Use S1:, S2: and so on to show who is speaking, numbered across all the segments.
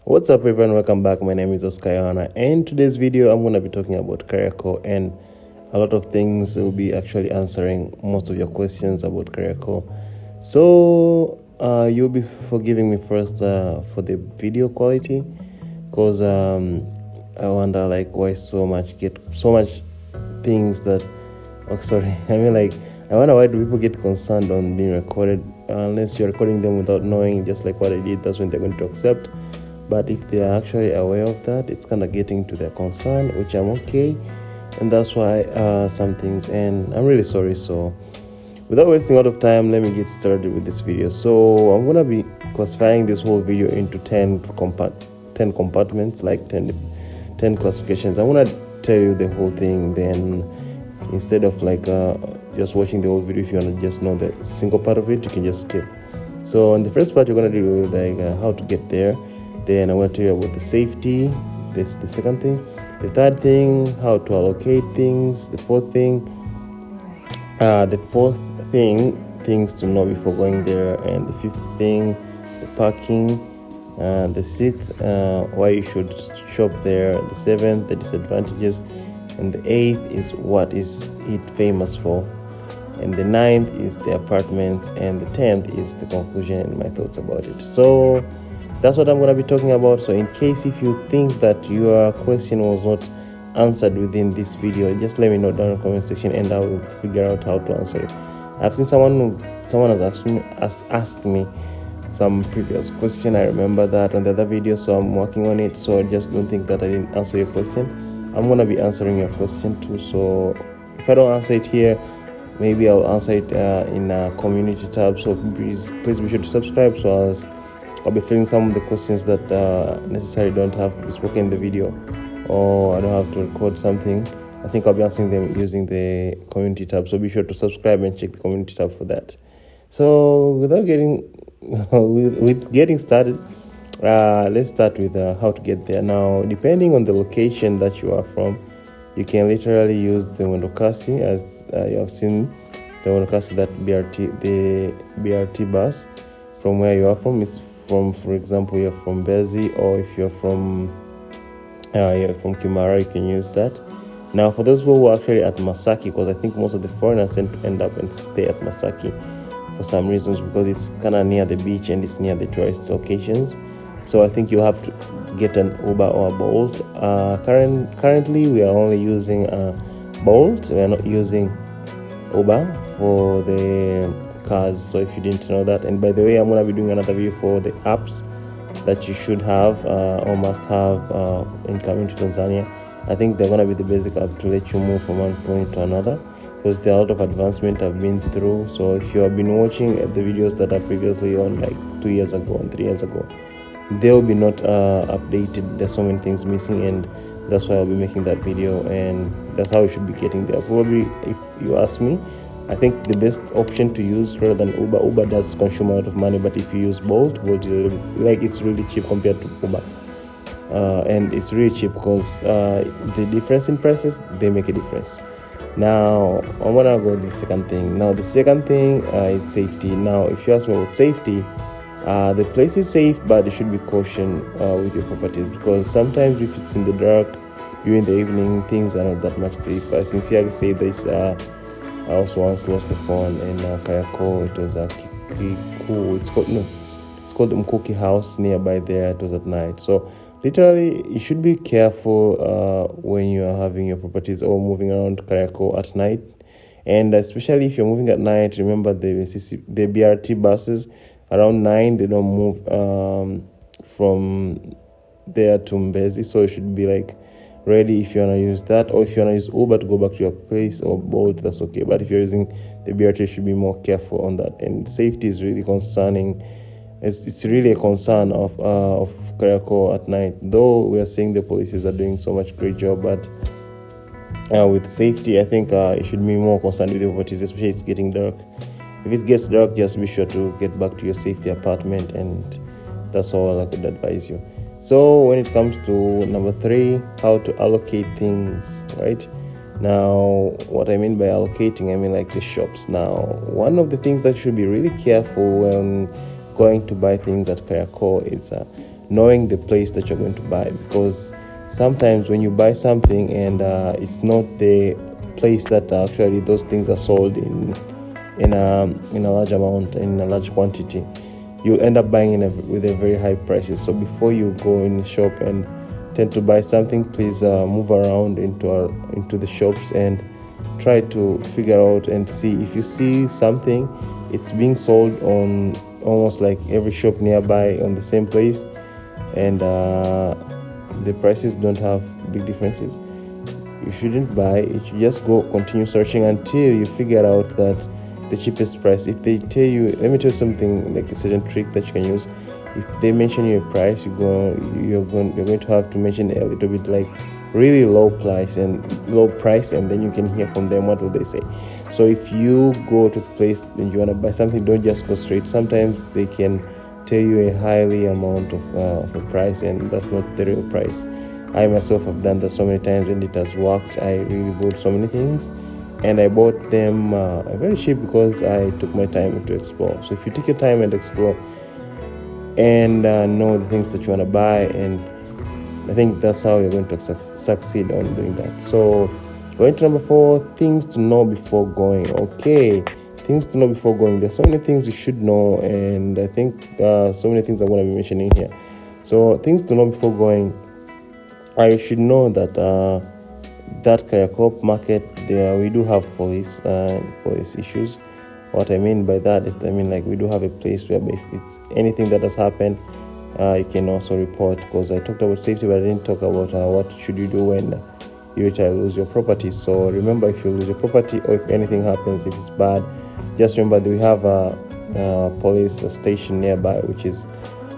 S1: What's up everyone, welcome back. My name is Oscar, and today's video I'm going to be talking about Kariakoo, and a lot of things. Will be actually answering most of your questions about Kariakoo. So you'll be forgiving me first for the video quality, because I wonder like why so much things that I wonder why do people get concerned on being recorded, unless you're recording them without knowing, just like what I did. That's when they're going to accept. But if they are actually aware of that, it's kind of getting to their concern, which I'm okay. And that's why some things, and I'm really sorry. So without wasting a lot of time, let me get started with this video. So I'm going to be classifying this whole video into 10 compartments, like 10 classifications. I want to tell you the whole thing, then instead of like just watching the whole video, if you want to just know the single part of it, you can just skip. So in the first part, you're going to do like how to get there. Then I want to tell you about the safety. This the second thing. The third thing, how to allocate things. The fourth thing, things to know before going there. And the fifth thing, the parking. The sixth, why you should shop there. The seventh, the disadvantages. And the eighth is what is it famous for. And the ninth is the apartments. And the 10th is the conclusion and my thoughts about it. So that's what I'm going to be talking about. So in case if you think that your question was not answered within this video, just let me know down in the comment section and I will figure out how to answer it. I've seen someone has asked me some previous question. I remember that on the other video, so I'm working on it. So just don't think that I didn't answer your question. I'm going to be answering your question too. So if I don't answer it here, maybe I'll answer it in a community tab. So please be sure to subscribe, so as I'll be filling some of the questions that necessarily don't have to be spoken in the video, or I don't have to record something. I think I'll be answering them using the community tab. So be sure to subscribe and check the community tab for that. So without getting getting started, let's start with how to get there. Now, depending on the location that you are from, you can literally use the Mwendokasi, as you have seen the Mwendokasi, that the BRT bus from where you are from. Is from, for example, you're from Busy, or if you're from Kimara, you can use that. Now, for those who are actually at Masaki, because I think most of the foreigners tend to end up and stay at Masaki for some reasons, because it's kind of near the beach and it's near the tourist locations. So I think you have to get an Uber or a Bolt. Currently, we are only using Bolt. We are not using Uber for the cars. So if you didn't know that, and by the way, I'm going to be doing another video for the apps that you should have or must have in coming to Tanzania. I think they're going to be the basic app to let you move from one point to another, because there are a lot of advancement I've been through. So if you have been watching the videos that are previously on, like 2 years ago and 3 years ago, they'll be not updated. There's so many things missing, and that's why I'll be making that video, and that's how you should be getting there. Probably, if you ask me, I think the best option to use rather than Uber does consume a lot of money, but if you use Bolt is it's really cheap compared to Uber. And it's really cheap because the difference in prices, they make a difference. Now, I'm gonna go to the second thing. Now, the second thing, it's safety. Now, if you ask me about safety, the place is safe, but you should be cautious with your properties, because sometimes if it's in the dark during the evening, things are not that much safe. I sincerely say this. I also once lost a phone in Kariakoo. It was a Kiku. It's called Mkuki House nearby there. It was at night. So literally, you should be careful when you are having your properties or moving around Kariakoo at night. And especially if you're moving at night, remember the BRT buses around 9, they don't move from there to Mbezi. So you should be like ready if you want to use that, or if you want to use Uber to go back to your place, or Bolt, that's okay. But if you're using the BRT, you should be more careful on that. And safety is really concerning. It's really a concern of Kariakoo at night, though we are saying the policies are doing so much great job. But with safety, I think you should be more concerned with your properties, especially it's getting dark. If it gets dark, just be sure to get back to your safety apartment, and that's all I could advise you. So when it comes to number 3, how to allocate things, right? Now, what I mean by allocating, I mean like the shops. Now, one of the things that you should be really careful when going to buy things at Kariakoo, it's knowing the place that you're going to buy, because sometimes when you buy something and it's not the place that actually those things are sold in a large amount, in a large quantity, you'll end up buying with a very high prices. So before you go in the shop and tend to buy something, please move around into the shops and try to figure out and see if you see something, it's being sold on almost like every shop nearby on the same place, and the prices don't have big differences. You shouldn't buy it. You just go continue searching until you figure out that the cheapest price. If they tell you, let me tell you something, like a certain trick that you can use. If they mention you a price, you're going to have to mention a little bit like really low price, and then you can hear from them what will they say. So if you go to a place and you want to buy something, don't just go straight. Sometimes they can tell you a highly amount of a price, and that's not the real price. I myself have done that so many times, and it has worked. I really bought so many things, and I bought them very cheap because I took my time to explore. So if you take your time and explore and know the things that you want to buy, and I think that's how you're going to succeed on doing that. So going to number 4, things to know before going. Okay, things to know before going. There's so many things you should know, and I think so many things I'm going to be mentioning here. So things to know before going. I should know that that Kariakoo market, there we do have police issues. What I mean by that is, like we do have a place where if it's anything that has happened, you can also report. Because I talked about safety, but I didn't talk about what should you do when you try to lose your property. So remember, if you lose your property or if anything happens, if it's bad, just remember that we have a police station nearby, which is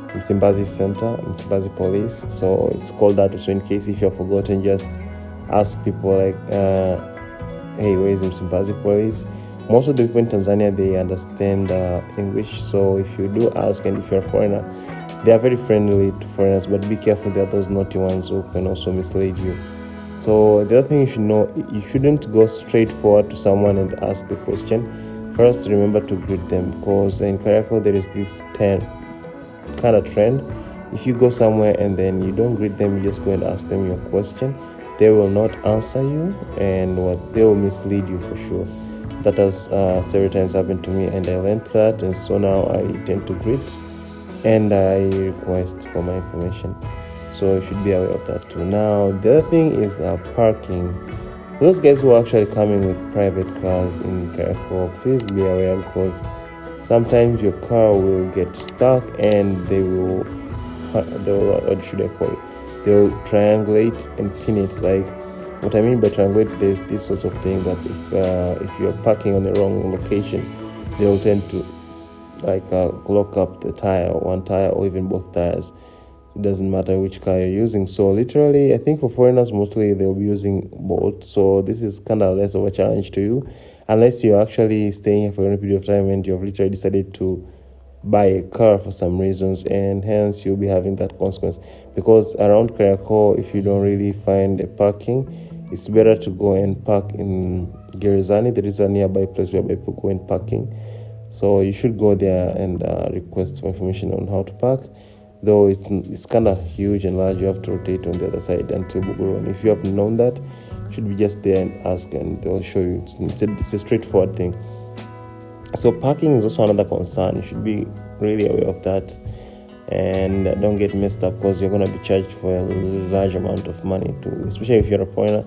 S1: Msimbazi Center, Msimbazi Police. So it's called that. So in case if you've forgotten, just ask people like, hey, where is Msimbazi Police? Most of the people in Tanzania, they understand English. So if you do ask, and if you're a foreigner, they are very friendly to foreigners, but be careful, there are those naughty ones who can also mislead you. So the other thing you should know, you shouldn't go straight forward to someone and ask the question. First, remember to greet them, because in Kariakoo there is this kind of trend. If you go somewhere and then you don't greet them, you just go and ask them your question, they will not answer you, and they will mislead you for sure. That has several times happened to me, and I learned that, and so now I tend to greet and I request for my information. So you should be aware of that too. Now the other thing is parking. For those guys who are actually coming with private cars in Kariakoo, please be aware, because sometimes your car will get stuck and they will what should I call it? They will triangulate and pin it. Like, what I mean by triangulate, there's this sort of thing that if you're parking on the wrong location, they will tend to lock up the tire, one tire, or even both tires. It doesn't matter which car you're using. So literally, I think for foreigners mostly they'll be using both. So this is kind of less of a challenge to you, unless you're actually staying here for a period of time and you've literally decided to buy a car for some reasons, and hence you'll be having that consequence. Because around Kariakoo, if you don't really find a parking, it's better to go and park in Gerezani. There is a nearby place where people go and parking. So you should go there and request for information on how to park. Though it's kind of huge and large, you have to rotate on the other side until Buguruni. If you haven't known that, you should be just there and ask, and they'll show you. It's a straightforward thing. So parking is also another concern. You should be really aware of that, and don't get messed up, because you're going to be charged for a large amount of money too. Especially if you're a foreigner,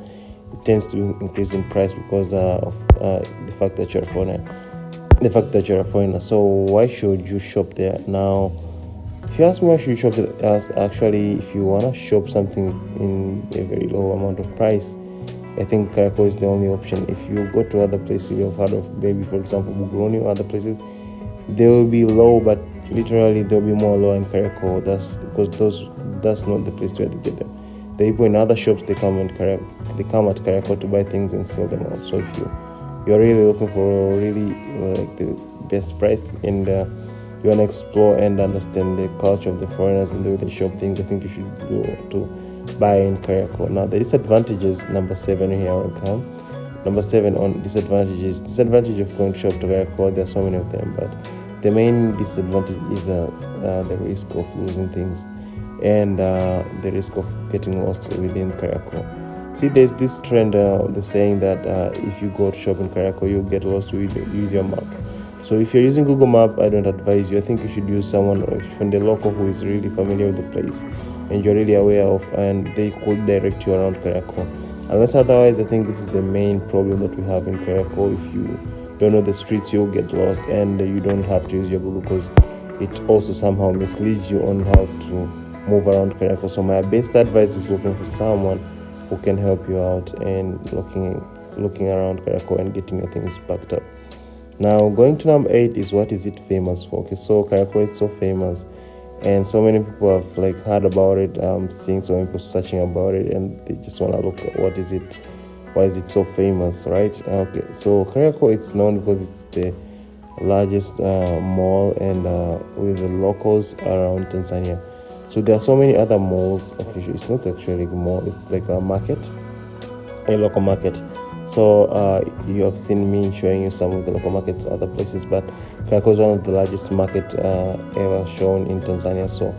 S1: it tends to increase in price because of the fact that you're a foreigner. So why should you shop there? Now, if you ask me why should you shop there, actually, if you want to shop something in a very low amount of price, I think Kariakoo is the only option. If you go to other places you've heard of, maybe for example Buguruni or other places, they will be low, but literally they'll be more low in Kariakoo. That's not the place where they get them. The people in other shops, they come at Kariakoo to buy things and sell them out. So if you're really looking for the best price, and you want to explore and understand the culture of the foreigners and the way they shop things, I think you should go to buy in Kariakoo. Now the disadvantages, number 7 here will come. Number 7 on disadvantages. Disadvantage of going to shop to Kariakoo, there are so many of them, but the main disadvantage is the risk of losing things. and the risk of getting lost within Kariakoo. See, there's this trend, the saying that if you go to shop in Kariakoo, you'll get lost with your map. So if you're using Google Map, I don't advise you. I think you should use someone from the local who is really familiar with the place and you're really aware of, and they could direct you around Kariakoo. Unless otherwise, I think this is the main problem that we have in Kariakoo. If you don't know the streets, you'll get lost, and you don't have to use your Google because it also somehow misleads you on how to move around Kariakoo. So my best advice is looking for someone who can help you out and looking around Kariakoo and getting your things packed up. Now, going to number 8 is, what is it famous for? Okay, so Kariakoo is so famous, and so many people have heard about it. Seeing so many people searching about it, and they just want to look at what is it, why is it so famous, right? Okay, so Kariakoo, it's known because it's the largest mall and with the locals around Tanzania. So there are so many other malls. Okay, it's not actually a mall; it's like a market, a local market. So you have seen me showing you some of the local markets other places, but Kariakoo is one of the largest market ever shown in Tanzania. So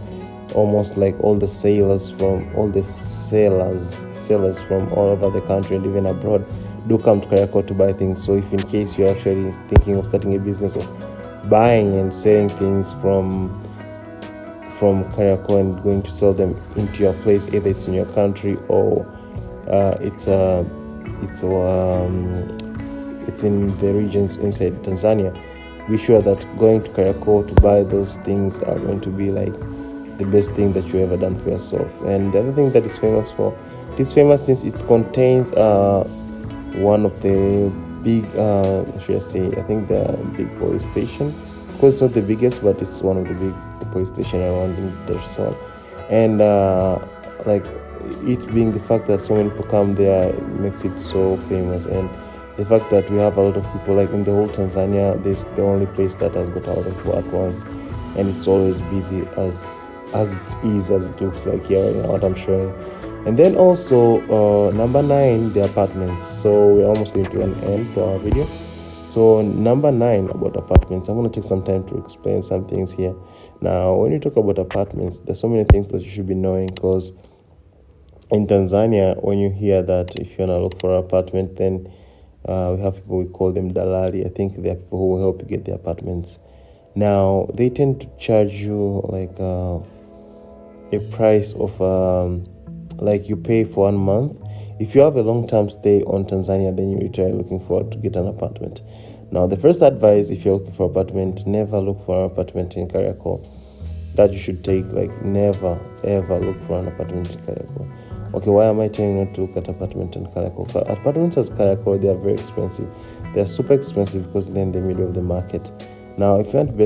S1: almost like all the sellers from all over the country and even abroad do come to Kariakoo to buy things. So if in case you're actually thinking of starting a business of buying and selling things from Kariakoo and going to sell them into your place, either it's in your country or it's in the regions inside Tanzania, be sure that going to Kariakoo to buy those things are going to be like the best thing that you ever done for yourself. And the other thing that it's famous for, it's famous since it contains one of the big, should I say, I think the big police station. Of course, it's not the biggest, but it's one of the big police station around in Dar es Salaam. And it being the fact that so many people come there makes it so famous, and the fact that we have a lot of people, like in the whole Tanzania, this is the only place that has got a lot of people at once, and it's always busy as it looks like here right now, what I'm showing. And then also number 9, the apartments. So we're almost going to an end to our video. So number 9 about apartments, I'm going to take some time to explain some things here. Now, when you talk about apartments, there's so many things that you should be knowing, because in Tanzania, when you hear that if you want to look for an apartment, then we have people, we call them dalali. I think they are people who will help you get the apartments. Now, they tend to charge you like a price of like you pay for 1 month. If you have a long-term stay on Tanzania, then you try looking forward to get an apartment. Now, the first advice, if you're looking for an apartment, never look for an apartment in Kariakoo. That you should take, like, never ever look for an apartment in Kariakoo. Okay, why am I telling you not to look at apartment in Kariakoo? Apartments at Kariakoo, they are very expensive. They are super expensive because they're in the middle of the market. Now, if you want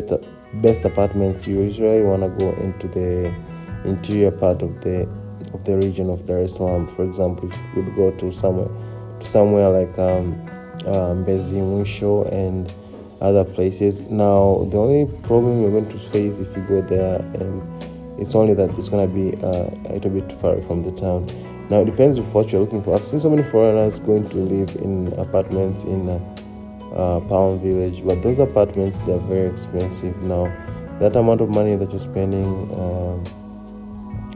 S1: best apartments, you usually want to go into the interior part of the region of Dar es Salaam. For example, if you could go to somewhere like Mbezi Mwisho and other places. Now, the only problem you're going to face if you go there, and it's only that it's going to be a little bit far from the town. Now, it depends on what you're looking for. I've seen so many foreigners going to live in apartments in Palm Village, but those apartments, they're very expensive. Now, that amount of money that you're spending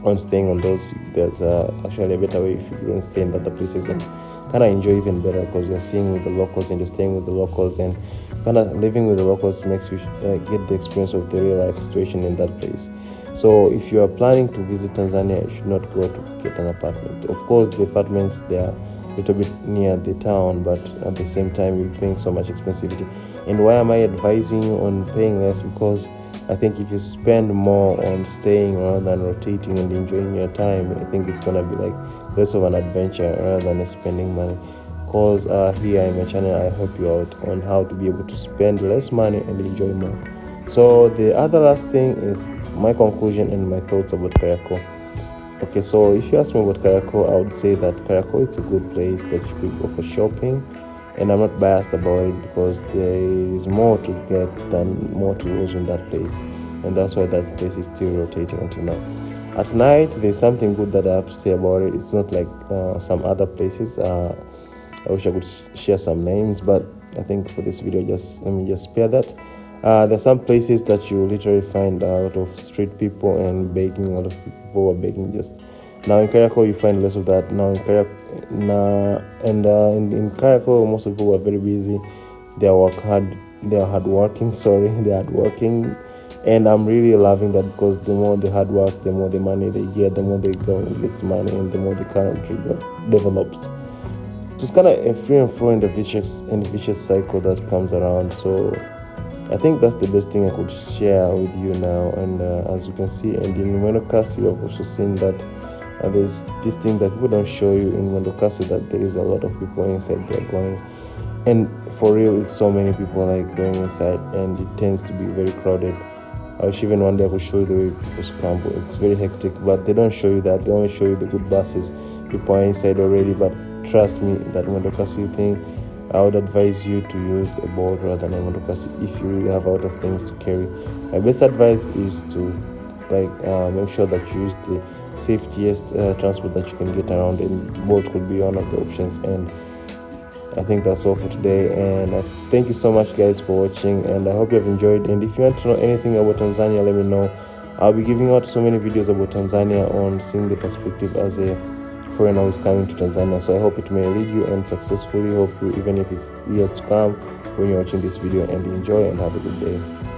S1: on staying on those, there's actually a better way if you don't stay in other places and kind of enjoy even better, because you're seeing with the locals and you're staying with the locals, and kind of living with the locals makes you get the experience of the real life situation in that place. So if you are planning to visit Tanzania, you should not go to get an apartment. Of course, the apartments, they are a little bit near the town, but at the same time, you're paying so much expensivity. And why am I advising you on paying less? Because I think if you spend more on staying rather than rotating and enjoying your time, I think it's going to be like less of an adventure rather than spending money. Because here in my channel, I help you out on how to be able to spend less money and enjoy more. So the other last thing is my conclusion and my thoughts about Kariakoo. Okay, so if you ask me about Kariakoo, I would say that Kariakoo is a good place that you could go for shopping, and I'm not biased about it because there is more to get than more to lose in that place, and that's why that place is still rotating until now. At night, there's something good that I have to say about it. It's not like some other places. I wish I could share some names, but I think for this video, let me just spare that. There's some places that you literally find a lot of street people and begging. A lot of people are begging. Just now in Kariakoo, you find less of that. Now in Kariakoo, in Kariakoo, most of the people are very busy. They are hardworking. Sorry, they are hardworking, and I'm really loving that, because the more they hard work, the more the money they get, the more they go and get money, and the more the country develops. So it's kind of a free and flow in the vicious cycle that comes around. So I think that's the best thing I could share with you now. And as you can see, and in Mwendokasi, you have also seen that there's this thing that people don't show you in Mwendokasi, that there is a lot of people inside there going. And for real, it's so many people like going inside, and it tends to be very crowded. I wish even one day I could show you the way people scramble. It's very hectic, but they don't show you that. They only show you the good buses. People are inside already, but trust me, that Mwendokasi thing, I would advise you to use a boat rather than a Mwendokasi if you really have a lot of things to carry. My best advice is to make sure that you use the safetiest transport that you can get around, and boat could be one of the options. And I think that's all for today, and thank you so much guys for watching, and I hope you have enjoyed. And if you want to know anything about Tanzania, let me know. I'll be giving out so many videos about Tanzania on seeing the perspective as a foreigner who is coming to Tanzania. So I hope it may lead you and successfully help you, even if it's years to come, when you're watching this video. And enjoy and have a good day.